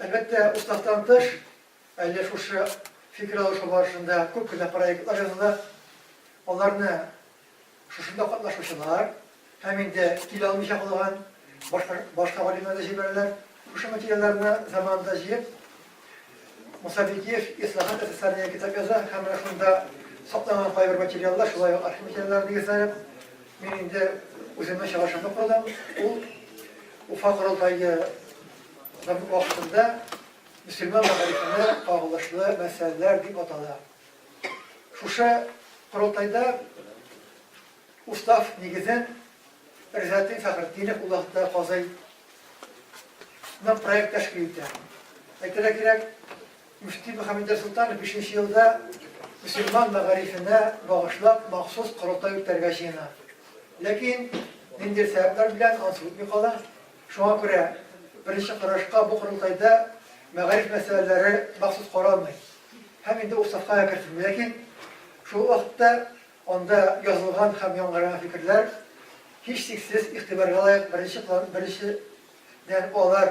Әлбәттә, устактан тыш, әле шушы фикер алышу барышында күп кенә проектлар языла. Аларны шушында катнашучылар һәм инде килә алмыйча калган башка галимнәр җибәрәләр. Шушы материалларны заманында җыеп, Муса Бикиев ислахат әсәрләренә китап яза һәм шунда сакланган кайбер материаллар, шулай ук архив материалларын нигезләп, мин инде үземнең чыгышымны кылдым. Ул Уфа Корылтайы вакытында мөселман мәгарифенә кагылышлы мәсьәләләр дип атала. Шушы Корылтайда устав нигезен Ризаэддин Фәхретдинов уллыгында казый проект тәшкил итә. Әйтергә кирәк, Мөфти Мөхәммәд Султанов 5нче елда мөселман мәгарифенә багышлап махсус Корылтай үткәргә җыена. Ләкин нинди сәбәпләр белән ансыз үтми кала. Шуңа күрә беренче карашка бу Корылтайда мәгариф мәсьәләләре махсус каралмый. Һәм инде уставка кертелми. Ләкин шул вакытта анда язылган һәм яңгыраган фикерләр һич шиксез игътибарга лаек. Беренчедән алар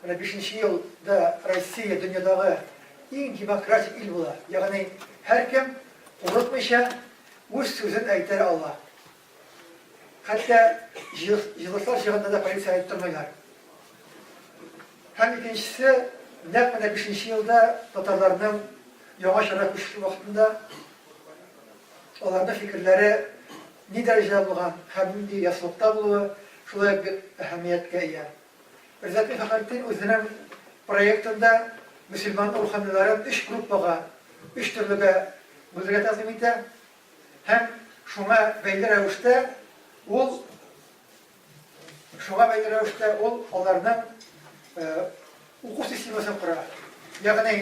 5нче елда Россия дөньядагы иң демократик ил була. Ягъни һәркем курыкмыйча үз сүзен әйтә ала. Хәтта җылышлар җыгында да полиция әйтеп тормыйлар. Һәм икенчесе, нәкъ менә 5нче елда татарларның яңа чара күчү вакытында аларның фикерләре ни дәрәҗәдә булган һәм нинди ясылыкта булуы шулай бер әһәмияткә ия. Ризаэддин Фәхретдин үзенең проектында мөселман руханийларын 3 группага, 3 төрлегә бүлергә тәкъдим итә. Һәм шуңа бәйле рәвештә ул аларның уку системасын кора. Ягъни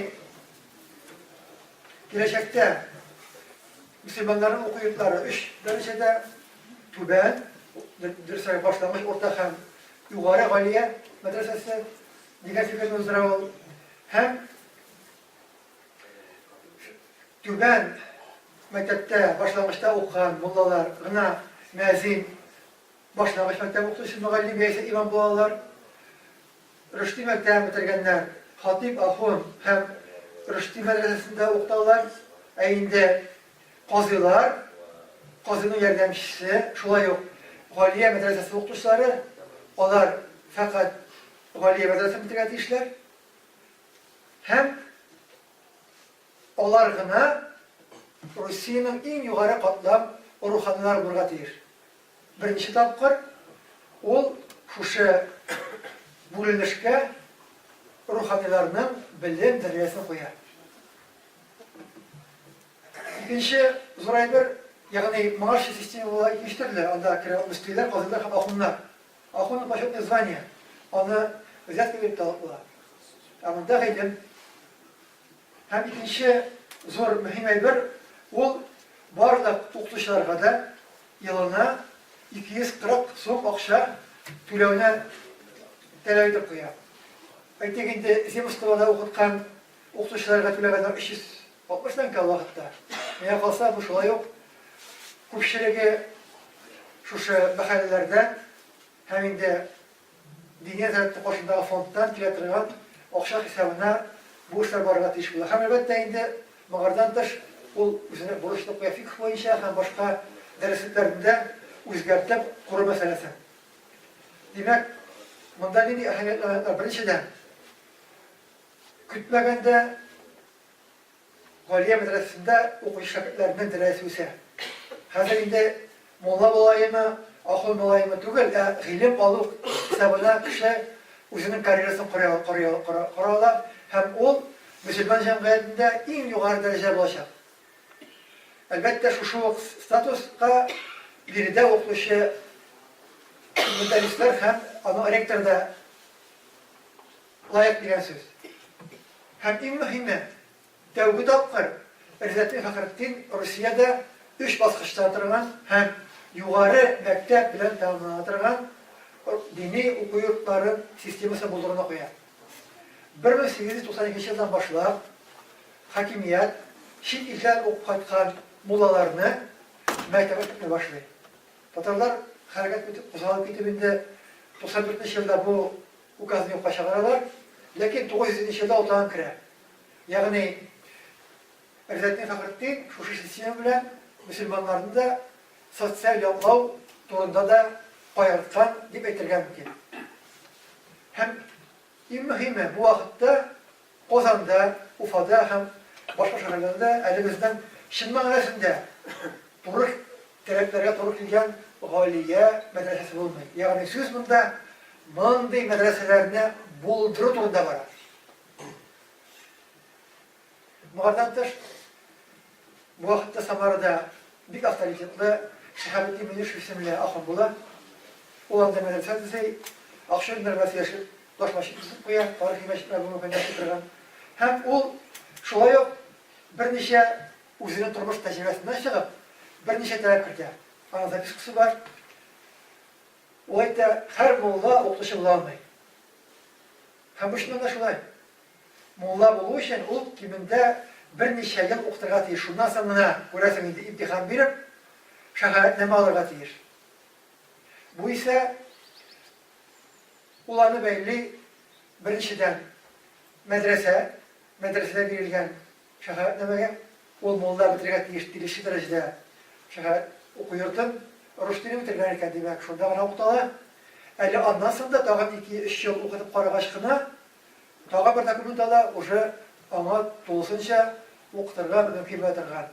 киләчәктә мөселманнарның уку йортлары 3 дәрәҗәдә түбән, дөресрәк башлангыч, урта һәм югары галия мәдрәсәсе дигән фикерне уздыра ул. Һәм түбән мәктәптә башлангычта укыган муллалар гына мәзин башлангыч мәктәп укытучысы мөгаллим яисә имам булалар. Рөшти мәктәбен бетергәннәр хатиб ахун һәм Рөшти мәдрәсәсендә укыталар. Ә инде казыйлар, казыйның ярдәмчесе, шулай ук галия мәдрәсәсе укытучылары, алар фақат галия мәдрәсәсен бетергән тиешләр. Һәм алар гына Русиянең иң югары катлам руханийлар булырга тиеш. Беренче тапкыр ул шушы бүленешкә руханийларның белем дәрәҗәсен куя. Икенче зур әйбер, ягъни мааш системалары икенче төрле. Анда мөфтиләр, казыйлар һәм ахуннар. Ахун почетное звание. Аны взятка биреп була. Анда гыйлем. Һәм икенче зур мөһим әйбер, ул барлык укытучыларга да елына 240 сум акча түләүне таләп итеп куя. Әйтик инде Земствода укыткан укытучыларга түләгәннәр 360 тәңкә вакытта. Менә калса бу шулай ук күпчелеге шушы мәхәлләләрдә һәм инде дини әзерлек кошындагы фондтан килә торган акча хисабына бу эшләр барырга тиеш була. Һәм әлбәттә инде моңардан тыш ул үзенә бурычлы куя фикх буенча һәм башка дәресләрендә үзгәртеп кору мәсьәләсе. Димәк, монда нинди әһәмиятле беренчедән көтмәгәндә галия мәдрәсәсендә укучы шәкертләрнең дәрәҗәсе үсә. Хәзер инде мулла булайымы, ахун булайымы түгел, гыйлем алу хисабына кеше үзенең карьерасын кора һәм ул мөселман җәмгыятендә иң югары дәрәҗә булачак. Әлбәттә, шушы статуска биредә укучы мөдәррисләр һәм аның ректор да лаек дигән сүз. Һәм иң мөһиме, тәүге тапкыр Ризаэддин Фәхретдин Русиядә 3 баскычта торган һәм югары мәктәп белән тәмамлана торган дини уку йортлары системасы булдыруына куя. 1892 елдан башлап хакимият чит илдән укып кайткан муллаларны мәктәпкә текми башлый. Татарлар хәрәкәт итеп, кузгалып китеп инде 94 елда бу указны юкка чыгаралар Ләкин 900 елда ул тагын керә. Ягъни Ризетдин Фәхретдин шушы система белән мөселманнарны да социаль яклау турында да кайгырткан дип әйтергә мөмкин. Һәм иң мөһиме бу вакытта Казанда, Уфада һәм башка шәһәрләрдә әле безнең чын мәгънәсендә туры таләпләргә туры килгән галия мәдрәсәсе булмый. Ягъни сүз монда мондый мәдрәсәләрне булдыру турында бара. Бугардан тыш, бу вакытта Самарада бик авторитетлы Шәһәбетдин Мөниш исемле ахун була. Ул анда мәдрәсә төзей, Акча мәдрәсәсе яши, таш машин төзеп куя, тарихи мәчетләр булып торган. Һәм ул шулай ук берничә үзенең тормыш тәҗрибәсеннән чыгып, берничә таләп кертә. Аны запискасы бар. Ул әйтә, һәр мулла укытучы була алмый. Һәм бу шунда шулай. Мулла булу өчен ул кимендә берничә ел укытырга тиеш. Шуннан соң гына күрәсең инде имтихан биреп, шәһәрнамә алырга тиеш. Бу исә уларны бәйли беренчедән мәдрәсәдә бирелгән шәһәрнамәгә ул мулла бетерергә тиеш тилеши дәрәҗәдә шәһәр уку йортын рус телен бетергән икән, димәк, шунда гына укытыла. Әле аннан соң да тагын 2-3 ел укытып карагач кына тагы бер документ ала, уже аңа тулысынча укытырга мөмкин була торган.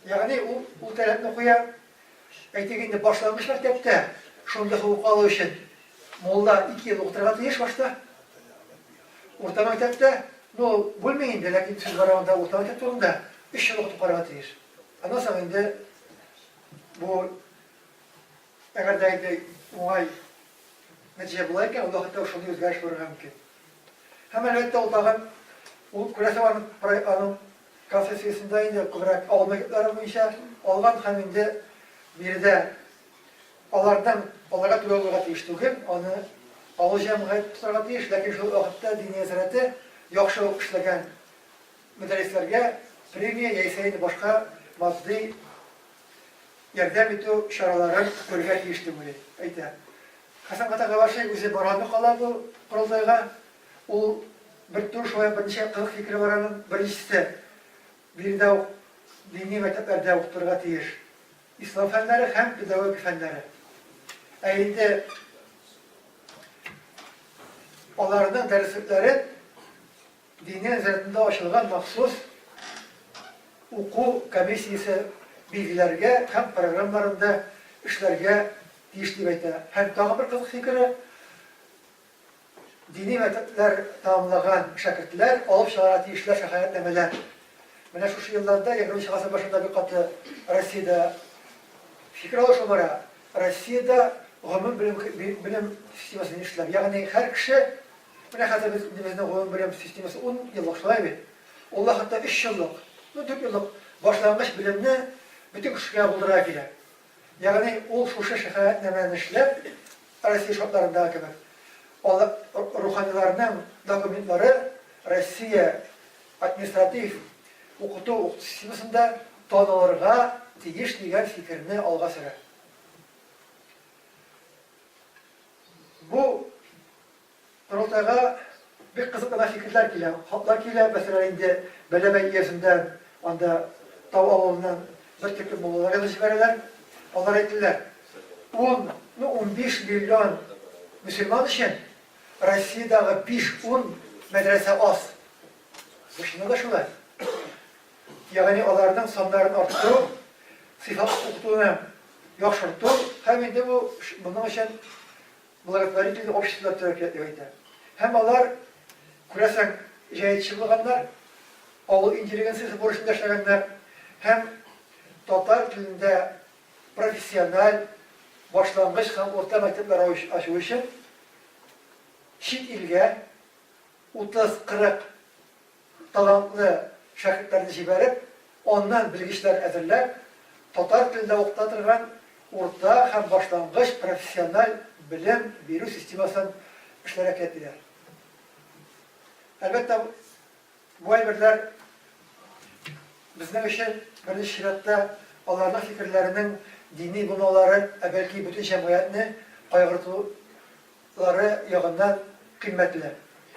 Ягъни ул таләпне куя. Әйтик инде башлангыч мәктәптә шундый хукук алу өчен мулла 2 ел укытырга тиеш башта. Урта мәктәптә, белмим инде, ләкин сүз барганда урта мәктәп турында 3 ел укытып карарга тиеш. Аннан соң инде бу әгәр дә инде уңай нәтиҗә була икән, ул вакытта шундый үзгәреш булырга мөмкин. Һәм әлбәттә ул тагын күрәсең аның концессиясында инде күбрәк авыл мәктәпләре буенча алган һәм инде биредә аларга түләргә тиеш түгел, аны авыл җәмгыять тотарга тиеш, ләкин шул вакытта дини нәзарәте яхшы ук эшләгән мөдәррисләргә премия яисә инде башка матди ярдәм итү чараларын күрергә тиеш дип әйтә. Хәсән Катагаваши үзе барганы кала бу курылтайга. Ул бер тур шулай берничә кылык фикере бар аның. Беренчесе биредә ук дини мәктәпләрдә укытырга тиеш ислам фәннәре һәм педагогика фәннәре. Инде аларның дәреслекләре дини нәзәрәтендә ачылган махсус уку комиссиясе билгеләргә һәм программаларында эшләргә тиеш дип әйтә. Һәм тагы бер кызык фикере, дини мәктәпләр тәмамлаган шәкертләр алып чыгарга тиешләр шәһәрнамәләр. Менә шушы елларда 20 гасыр башында бик каты Россиядә фикер алышу бара. Россиядә гомум белем системасын эшләп, ягъни һәр кеше, менә хәзер безнең гомум белем системасы 10 еллык шулай бит. Ул хәтта 3 еллык, 4 еллык башлангыч белемне bütün кешегә булдырырга кирәк. Ягъни ул шушы шәһәрнамәне эшләп, Россия шартларында кебек, руханиларның документлары Россия административ укыту системасында танылырга тиеш дигән фикерне алга сөрә. Бу курылтайга бик кызык кына фикерләр килә, хатлар килә. Мәсәлән, инде Бәләбәй иясендә анда Тау авылыннан бер тикле муллаларга җибәрәләр. Алар әйттеләр, 15 миллион мөселман өчен Россиядагы 5-10 мәдрәсә аз. Бу шуны да шулай. Ягъни аларның саннарын арттыру, сыйфат укытуны яхшырту һәм инде бу моның өчен благотворительный общество төзергә кирәк дип әйтә. Һәм алар күрәсең җәятчы булганнар, авыл интеллигенциясе бурычында эшләгәннәр һәм татар телендә профессиональ башлангыч һәм урта мәктәпләр ачу өчен чит илгә 30-40 талантлы шәкертләрне җибәреп, аннан белгечләр әзерләп, татар телендә укыта торган урта һәм башлангыч профессиональ белем бирү системасын эшләргә кирәк. Әлбәттә, бу әйберләр безнең өчен беренче чиратта аларның фикерләренең dini bulmaları, belki bütün cemiyetini kaygırtıları yağından kıymetli.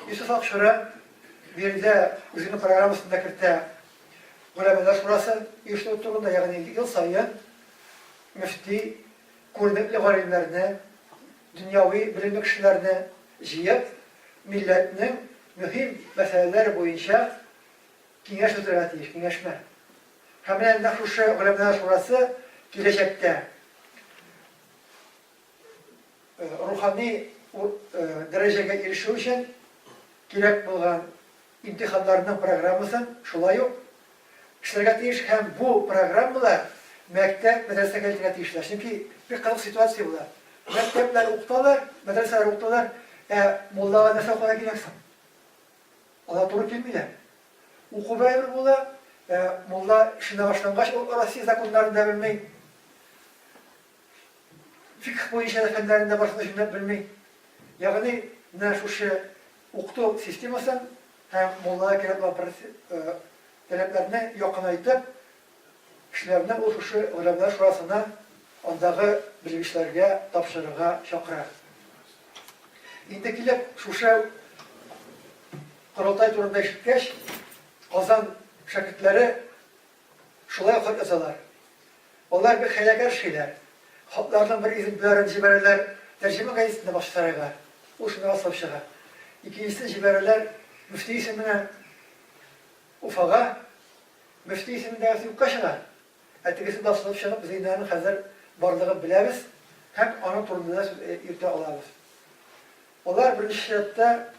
Yusuf Akşura bir de üzerinin programısında kirte Ulemeler Şurası işte oturduğunda yani yıl sayın müfti, kurnetli galimlerini, dünyavi bilimli kişilerini jiyip milletinin mühim meseleler boyunca kengeş ötüretiyiz, kengeşme. Hemen de şu Ulemeler Şurası gelecekte ruhani dereceye erişiyor için gerek bulgan imtihanlarının programısın şulay yok. İşlerge deyiş hem bu programlar mektep, medrese geldiğine deyişler. Çünkü bir kılık situasyon var. Mektepler okutalar, medreseler okutalar. Mollağa nasıl okula gireceksin? Ona doğru gelmiyor. Oku böyle bula, molla işine başlangaç, orası zakonlarında bilmeyin. Fikih boyunca efendilerinde başlaşımda bilmeyin. Yani ne şu şey okutu sistemasın, hem mollaya gelip taleplerini yakınaytıp, işlerine o şu Ulemeler Şurası'na ondaki bilgiçlerge, tapşırığa çakırar. İndekiler şu şey kurultay turunda işitkeş, Kazan şakirtleri şulay okuyup yazarlar. Onlar bir hayakar şeyler. Hatlardan bir izin bilen cibereler tercüme gayesinde başlarlar. O şuna asapşağa. İkincisi cibereler müfti isimine ufağa, müfti isiminde yukaşağa. Etkisi de asapşağa bize inanın hazır varlığı biliriz. Hem onun turunda da irte alırız. Onlar birinci şeriatta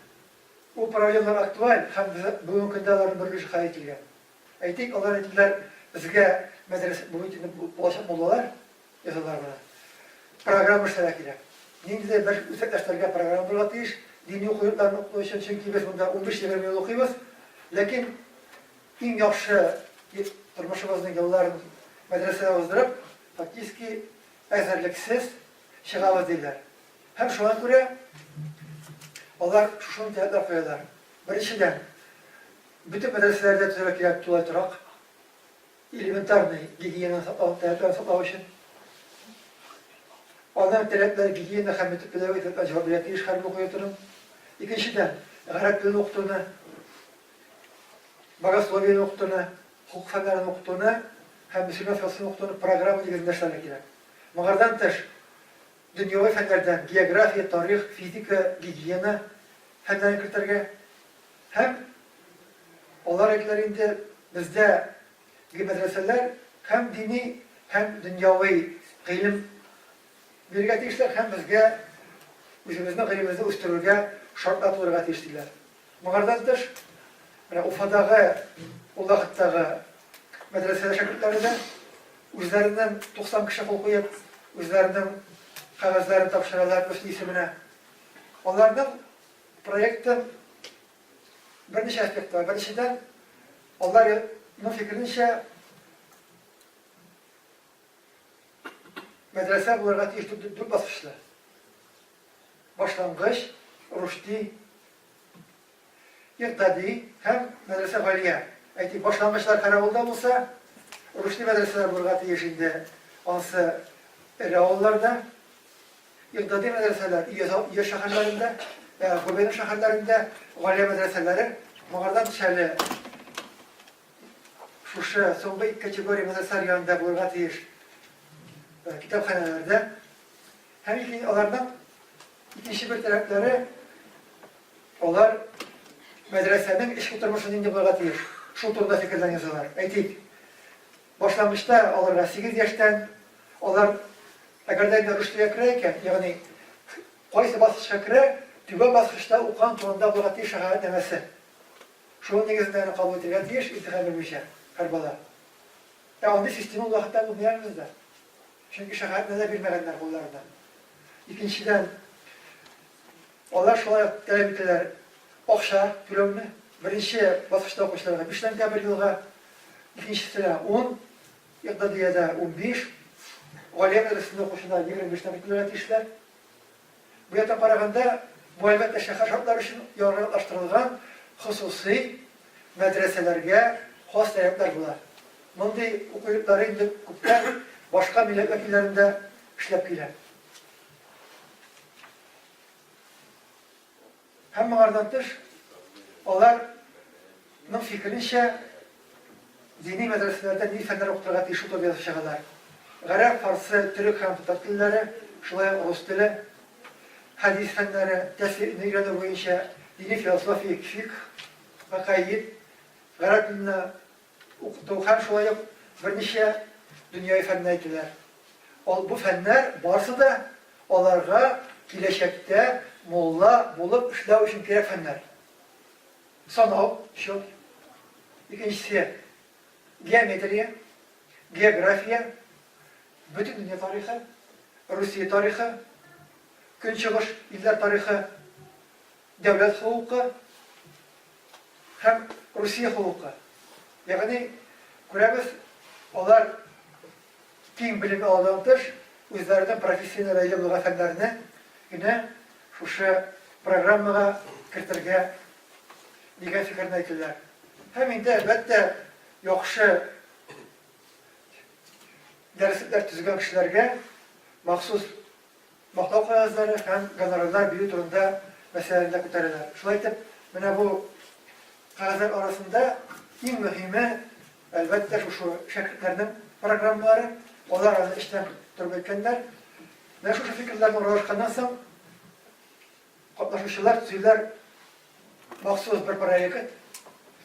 bu problemler aktual, hem bugün gündelerinin bir gücü kayıt edilgen. Aytik, onlar ettiler bizge medrese, bugün bulaşıp olalar yazılar buna. Program işlemek ile. Neydi bir üstekleştirge program bulatıyiş, dini okuyutlarını okuduğu için çünkü biz bunda 15-20 yıl okuyuz. Lakin en yakşı turmuşumuzun yıllarını medreseye uzdurup, faktiski ezerliksiz şıgavız değiller. Hem şu an göre onlar şunu tehdit koyuyorlar. Birinciden, bütün medreselerde tüzerek tuvalet olarak elementarını, gigiyeni saklamak için onların talepleri gigiyeni hem pedagogik cevabiyeti iş harbi koyuyorlar. İkinciden, Arap dilini okuduğunu, Bagaslavya'nı okuduğunu, hukuk fenlerini okuduğunu, hem Müslüman felsefesini okuduğunu programı ilgilendirmişler gerek. Mağardan tır, dünyavi fenlerden, geografiya, tarih, fizika, gigiyeni fenlerini kırtırge, hem onlar eklerinde bizde medreseler hem dini hem dünyavi ilim birlikte işler hem bizge üzümüzden ilimizde üstürürge şartlar olarak yetiştiler. Mağardandır, Ufa'daki, Ullahıt'taki medreseler şakirtleri de üzerinden 90 kişi okuyup, üzerinden kağızlarını tapşırırlar Müslü isimine. Onlardan proyektin bir neçe aspekt var. Birinciden, onların fikrince medrese olarak dört basışlı. Başlangıç, rüşdi, iktidai hem medrese galiye. Eğer başlangıçlar Karabol'da olsa, rüşdi medreseler olarak yaşında ansı Ereoğullar'da, iktidai medreseler İyi şehirlerinde, Gülbenim şehirlerinde galiye medreseleri mağardan dışarı Şuşa, sonunda ilk kategori medreseler yanında olarak kitaphanelerde hem onlardan ikinci bir tarafları onlar medresenin iş kurtarmasının indi olarak şu turda fikirden yazıyorlar. Eğitik. Başlangıçta onlara 8 yaştan onlar eğer de rüştüye kireyken yani koysa basışa kirey tübe basışta ukan turunda olarak şehadet demesi. Şunun negizinde kabul edilen diye intihar edilmişler. Karbala. Onda sistemi Allah'tan bulmayanımızda. Çünkü şehadet ne bilmeyenler bunlardan. İkinciden, onlar şöyle talep ettiler. Okşa, bölümünü, birinci basışta okuşlarına 5'ten kabul yılga, ikincisine 10, iqtidiyada 15, Galiye medresinde okuşuna 25'ten kabul işler. Bu yatan paraganda, bu elbette şehir şartları için yararlaştırılgan hususi medreselerge has talepler bular. Bunday okuyucıları indi kuplar башка милләт вәкилләрендә эшләп килә. Һәм моңардан тыш, аларның фикеренчә, дини мәдрәсәләрдә дини фәннәр укытырга тиеш итеп язышалар. Гарәп, фарсы, төрек һәм татар телләре, шулай рус теле, хадис фәннәре, тәфсирне өйрәнү буенча дини философия, фикъ, гакаид, гарәп теленә укыту һәм шулай ук берничә дөньяви фәннәр әйтәләр. Бу фәннәр барысы да аларга киләчәктә мулла булып эшләү өчен кирәк фәннәр. Санау, счет. Икенчесе геометрия, география, бөтен дөнья тарихы, Русия тарихы, көнчыгыш илләр тарихы, дәүләт хокукы һәм Русия хокукы. Ягъни күрәбез, алар киң белем алудан тыш, үзләренең профессиональ бәйле булган фәннәрне генә шушы программага кертергә дигән фикерне әйтәләр. Һәм инде әлбәттә яхшы дәресләр төзегән кешеләргә махсус мактау кагазлары һәм гонорарлар бирү турында мәсьәләләр күтәрәләр. Шулай итеп, менә бу кагазлар арасында иң мөһиме әлбәттә шушы шәкертләрнең программалары, алар аны эштән торып әйткәннәр. Менә шушы фикерләрне урашканнан соң катнашучылар төзүләр махсус бер проект.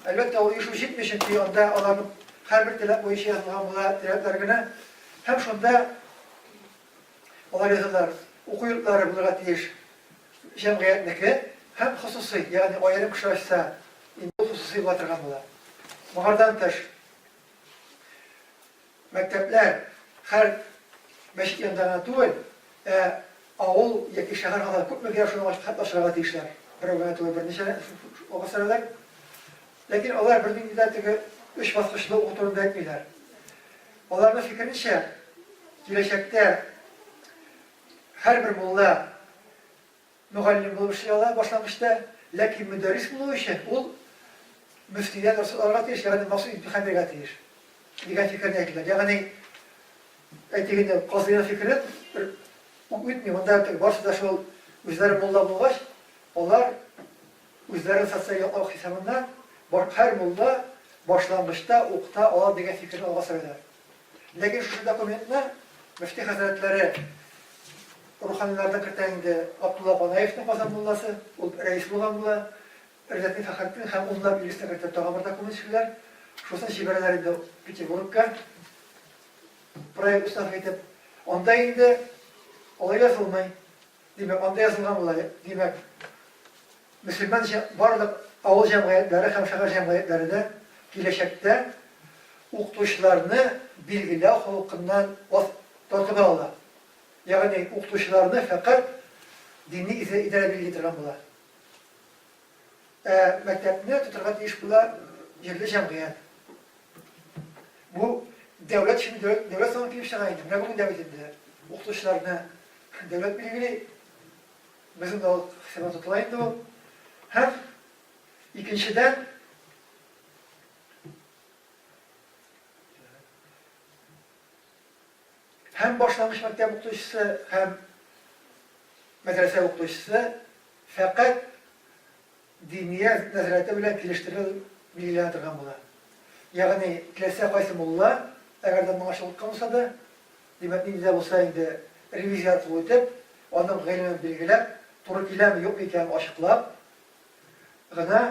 Әлбәттә, ул ишу җитмеш, чөнки анда аларның һәрбер таләп буенча язылган була таләпләр генә. Һәм шунда алар язалар, уку йортлары булырга тиеш җәмгыятьнеке һәм хосусый, ягъни аерым кеше ачса, инде хосусый була торган була. Моңардан тыш мәктәпләр һәр мәчет янында түгел, авыл яки шәһәр арасында күпмегә шуңа катнашырга тиешләр. Берәүгә түгел, берничә укысалар. Ләкин алар бернинди дә теге үч баскычлы укытуны әйтмиләр. Аларның фикеренчә, киләчәктә һәрбер мулла мөгаллим булып эшли ала башлангычта, ләкин мөдәррис булу өчен ул мөфтидән алырга тиеш, ягъни махсус имтихан бирергә тиеш. Дигән фикерне әйтәләр. Ягъни әйтегәндә казыйның фикерен үтми, монда барысы да шул үзләре мулла булгач, алар үзләрен социаль яклау хисабында һәр мулла башлангычта укыта ала дигән фикерне алга сөрәләр. Ләкин шушы документны мөфти хәзрәтләре руханилардан кертә инде Абдулла Панаевның Казан мулласы, ул рәис булган була, Рәзәтни Фәхретдин һәм унлап юристлар кертеп тагын бер документ чыгарлар. Шусын җибәрәләр инде Петербургка. Проект уставы итеп, анда инде алай язылмый. Димәк, анда язылган була. Димәк, мөселман барлык авыл җәмгыятьләре һәм шәһәр җәмгыятьләрендә киләчәктә укытучыларны билгеләү хокукыннан тартып ала. Ягъни укытучыларны фәкать дини идарә билгели торган була. Мәктәпне тотырга тиеш була җирле җәмгыять. Бу дәүләт өчен дәүләт санын килеп чыга инде. Менә бүген дәүләтендә укытучыларны дәүләт билгели, безнең дә хисабы тотыла инде ул. Һәм икенчедән һәм башлангыч мәктәп укытучысы һәм мәдрәсә укытучысы фәкать диния нәзәрәте белән килештерелеп билгеләнә торган була. Ягъни теләсә кайсы мулла, әгәр дә моңа шулкан булса да, димәк, нидә булса инде ревизия аркылы үтеп, аның гыйлемен билгеләп, туры киләме, юк икәнен ачыклап, гына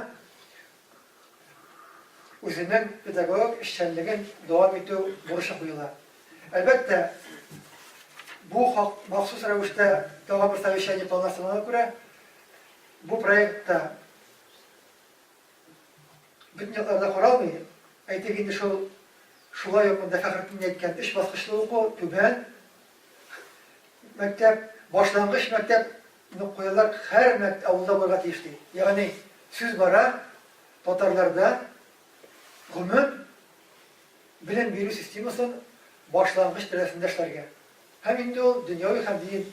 үзенең педагог эшчәнлеген дәвам итү бурычы куела. Әлбәттә, бу махсус рәвештә тагын бер совещание планлаштырылганга күрә, бу проектта бөтен якларда каралмый. Әйтик инде шулай ук монда Фәхретдин әйткән 3 баскычлы уку, түбән мәктәп, башлангыч мәктәпне куялар һәр авылда булырга тиеш ди. Ягъни сүз бара татарларда гомум белем бирү системасын башлангыч дәрәҗәсендә эшләргә. Һәм инде ул дөньяви һәм дини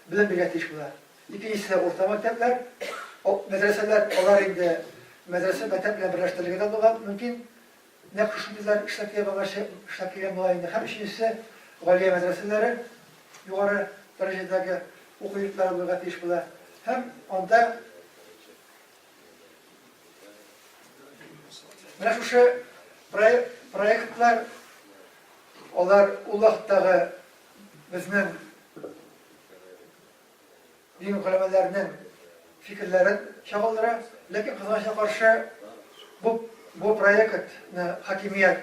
белем бирергә тиеш була. Икенчесе урта мәктәпләр, мәдрәсәләр, алар инде мәдрәсә мәктәп белән берләштерелгән булган, мөмкин нәкъ шундыйлар эшләп килгән була инде. Һәм өченчесе Galiye medreseleri yukarı derecedeki okuyucular bulga tiş bula. Hem onda mana şu proyektler onlar ulaqtagı bizning din kalamelerinin fikirlerin şağıldıra. Lakin kızınca karşı bu proyektni hakimiyet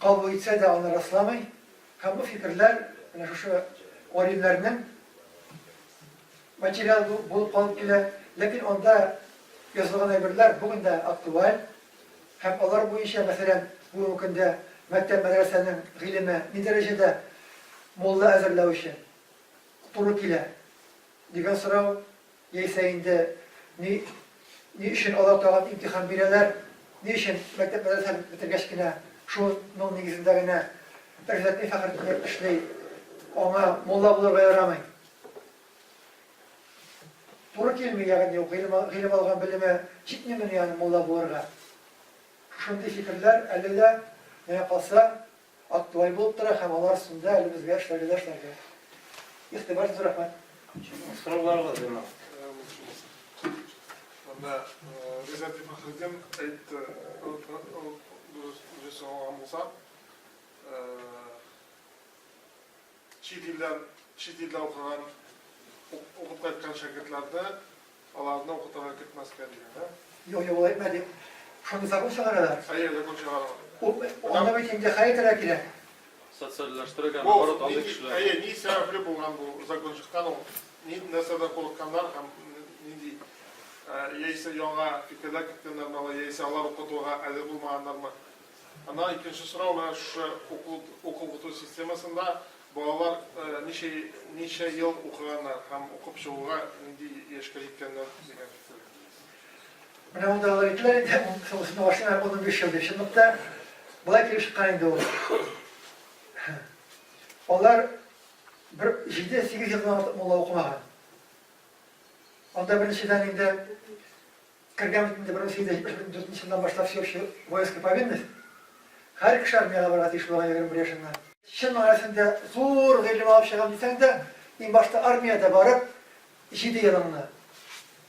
kabul etse de onu rastlamay. Hem bu fikirler şu olimlerinin materyal bulup kalıp gele. Lakin onda yazılgan emirler bugün de aktual. Hem onlar bu işe mesela bu mümkünde mektep medresenin ilmi ne derecede molla hazırlağı işi turuk ile digen sırav yeyseyinde ne işin Allah Teala imtihan bireler, ne işin mektep medresenin bitirgeçkine şunun negizindegine derecetini fakir işley ona molla bulurga yaramay. Turuk ilmi yani ilim algan bilime cidnimin yani molla bulurga. Şunday fikirler elde ne kalsa aktual bulup durar hem onlar üstünde elimizde işlerge. İhtibar rahmet. Sorular var değil mi? Onda Rezat Fakhriddin aytdi, o'zi so'ragan bo'lsa, chet elda o'qigan, o'qib qaytgan shogirdlarni ularni o'qitishga ketmasga degan. Yok etmedi. Şunu sakın çıkarırlar. Qayerda ko'chiradi? Onda bir kimde hayır terakkiler. Sotsialleştirgan Bu axborot oldi kishilar. ne sababli bo'lgan bu zakon chiqqan, ne narsadan qo'rqqanlar ham nindi yeyse yangi fikrlar kiritganlarmi va yeyse ular o'qituga adil bo'lmaganlarmi. Ana ikkinchi so'rov mana shu o'quv sistemasida bolalar necha yil o'qiganlar ham o'qib chiqishga nindi yoshga yetganlar degan fikr. Mana onda olaylar edi. So'zini başına 15 yıl yaşamakta. Bulay kelib chiqqan endi u. Onlar 7-8 yıldan molla okumagan. Onda birinchidan endi kirgan bitinde 1874 yıldan başlap всеобщая воинская повинность. Har kishi armiyaga boradi ish bo'lgan 21 yaşından. Shin ma'nosida zo'r ilm olib chiqam desang de, en başta armiyada borib 7 yılını,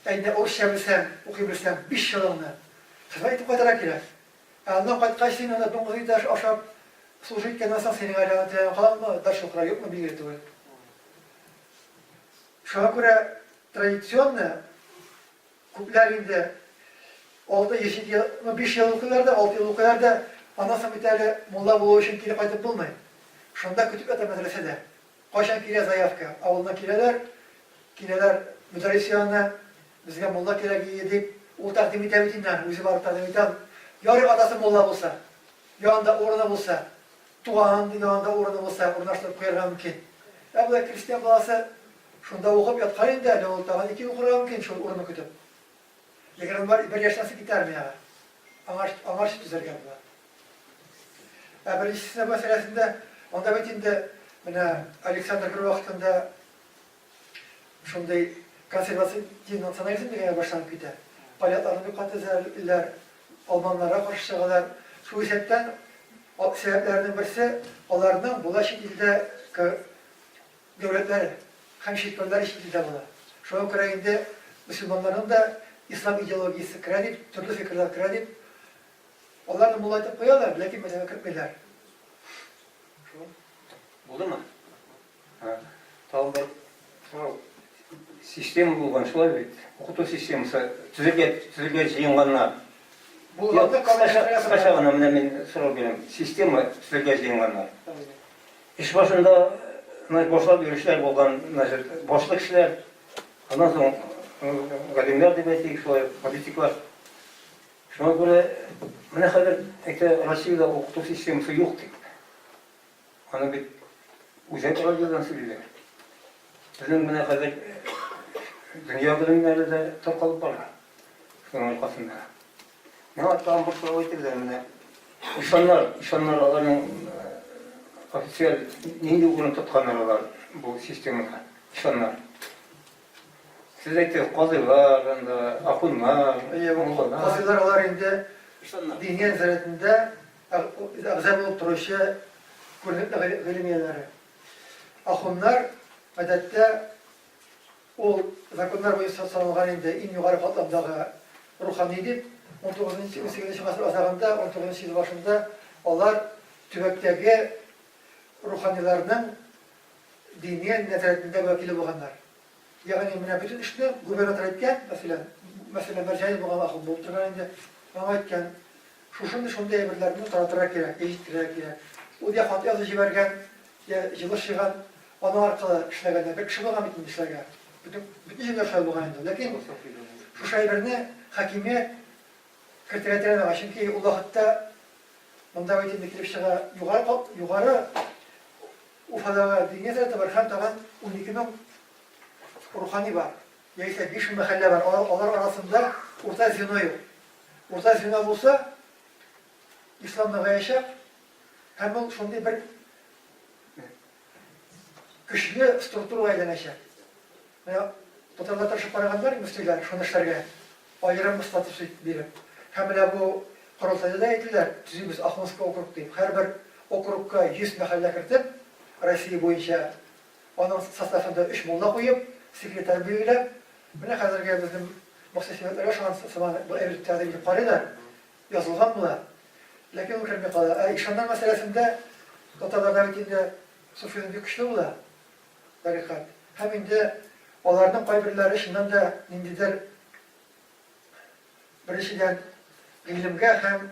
endi o'qisha bilsam, o'qiy bilsam 5 yılını xizmat etib qaytara kerak. Ondan qaytqachdan onda 9 yosh oshib служить kendinden senin ayağına kalanma, ders okura yok mu bilgi tuvalet. Şuna göre tradisyonla kuplarında 6-7 yıl, 5 yıl okuyorlar da 6 yıl okuyorlar da anasını bir tane molla buluğu için kire kaydıp bulmayın. Şunda kütüp ete medresede. Kaçan kire zayıfka. Avuluna kireler müderrisyanına bizge molla kire giyedip o takdim etevitinden, uzi varıp takdim etem. Yarı adası molla bulsa, yanında uğruna bulsa, tuğanın yanında uğruna bulsa, uğrunlaştırıp koyarga mümkün. Bu da Hristiyan balası şunda okup yatkarın da, o tağın 2 yıl okurga mümkün, şu uğrunu kütüp. Lekin var, 1 yaşnası gider mi ya? Anarşi düzergen bu. Birincisi meselesinde, onda bitinde, Alexander bir vaxtında şunday konservasyon nasyonalizm degene başlanıp gider. Palyatlarını bir katezerler, Almanlara karşı çıkırlar. Şu sebepten sebeplerinin birisi, onlardan bula şekilde devletleri, hem şirketler şekilde bula. Şu an kırayında Müslümanların da İslam ideolojisi kredip, türlü fikirler kredip, onlardan bula edip koyarlar, lakin medeni kırpmaylar. Buldu mu? Tamam ben sistem bulgan şolay bit. Okutu sistemisi tüzülge jıyınganlar. Bu anda kısaca gana men sorup gelem. Sistema tüzülge jıyınganlar. İş başında boşluk yürüyüşler bolgan, boşluk işler. Ondan soň galimler dep etdik, şolay politiklar. Şuna göre mene hazır Rossiyada okutu sistemisi yok deyip. Ana bir uzak radyodan söylüyor. Bizim mene hazır dünya bilimleri de tarqalıp var. Şunun arkasında. Ne hatta bu soru aytırlar mene. İnsanlar onların ofisiyel neydi uğrunu tutkanlar bu sistemada. İnsanlar. Siz aytıyorsunuz, qazılar, akunlar, muğalar. Qazılar olar indi diniyen zaretinde ağzam olup duruşu, görünüp de gülümyeleri. Ахуннар гадәттә ул законнар буенча саналган инде иң югары катламдагы рухани дип 19-18 гасыр азагында, 19 йыл башында алар төбәктәге руханиларның дини нәзәрәтендә вәкиле булганнар. Ягъни менә бөтен эшне губернатор әйткән, мәсәлән, мәрҗәни булган ахун булып торган инде, аңа әйткән, шушындай әйберләрне таратырга кирәк, җиткерергә кирәк. Ул я хат язып җибәргән, я җылы шиган, аны аркылы эшләгәндә бер кеше булган бит инде эшләргә. Бөтен җирдә шулай булган инде. Ләкин шушы әйберне хакимият кертергә чөнки ул вакытта монда әйтелгән килеп чыга югары Уфадагы дини нәзәрәте бар һәм тагын 12 мең рухани бар. Яисә 5 мең мәхәллә бар. Алар арасында урта звено юк. Урта звено булса, ислам ныгыячак һәм ул шундый бер көчле структурага әйләнәчәк. Менә татарлар тырышып караганнар, мөфтиләр, шуны эшләргә аерым статус биреп. Һәм менә бу корылтайда да әйтеләр, төзибез Ахмадский округ дип, һәрбер округка 100 мәхәллә кертеп, Россия буенча аның составында 3 мулла куеп, секретарь белгиләп, менә хәзергә безнең мөхтәсибләр шуны сыман бу әйбер тәкъдим итеп карыйлар, язылган була. Ләкин ул керми кала. Ишаннар мәсьәләсендә татарларда бит инде суфизм бик көчле була. Тарихат. Һәм инде аларның кайберләре чыннан да ниндидер беренчедән гыйлемгә һәм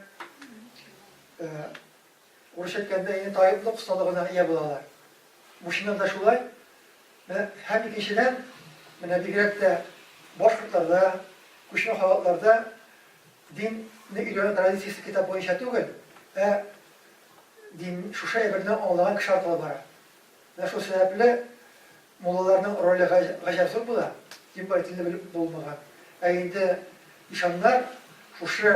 урысча әйткәндә инде таиплык осталыгына ия булалар. Бу чыннан да шулай. Һәм икенчедән менә бигрәк тә башкортларда, күчмә халыкларда динне өйрәнү традициясе китап буенча түгел, дин шушы әйберне аңлаган кеше аркылы бара. Менә шул сәбәпле муллаларның роле гаҗәп зур була, дин байтылы белеп булмаган. Инде ишаннар шушы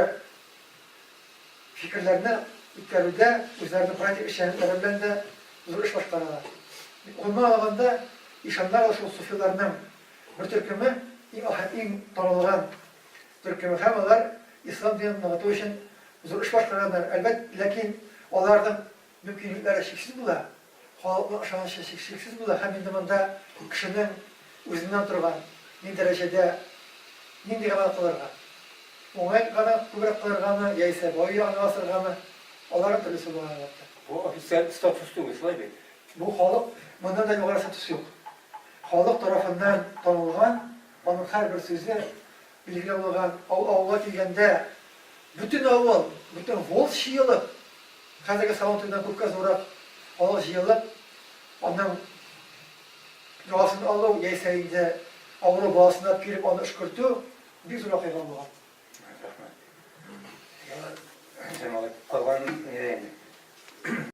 фикерләрне үткәрүдә үзләренең практик эшчәнлекләре белән дә зур эш башкаралар. Гомумән алганда ишаннар шул суфиларның бер төркеме, иң танылган төркеме һәм алар ислам динен ныгыту өчен зур эш башкарганнар. Әлбәттә, ләкин аларның мөмкинлекләре чиксез була, халыкның ышанычы чиксез була һәм инде монда кешенең үзеннән торган ни дәрәҗәдә нинди гына кылырга, уңай гына күбрәк кылыргамы, яисә бай ягына асыргамы, аларның төрлесе була. Бу официаль статус түгел, шулай бит. Бу халык монда да югары статус юк. Халык тарафыннан танылган, аның һәрбер сүзе билгеле булган, авылга килгәндә бүтән авыл, бүтән Волжь җыелып, хәзерге Савантуйдан күпкә зуррак авыл җыелып, аның ясын алу, яисә инде авыру баласына килеп аны эшкертү бик зур вакыйга булган. Рәхмәт. Калган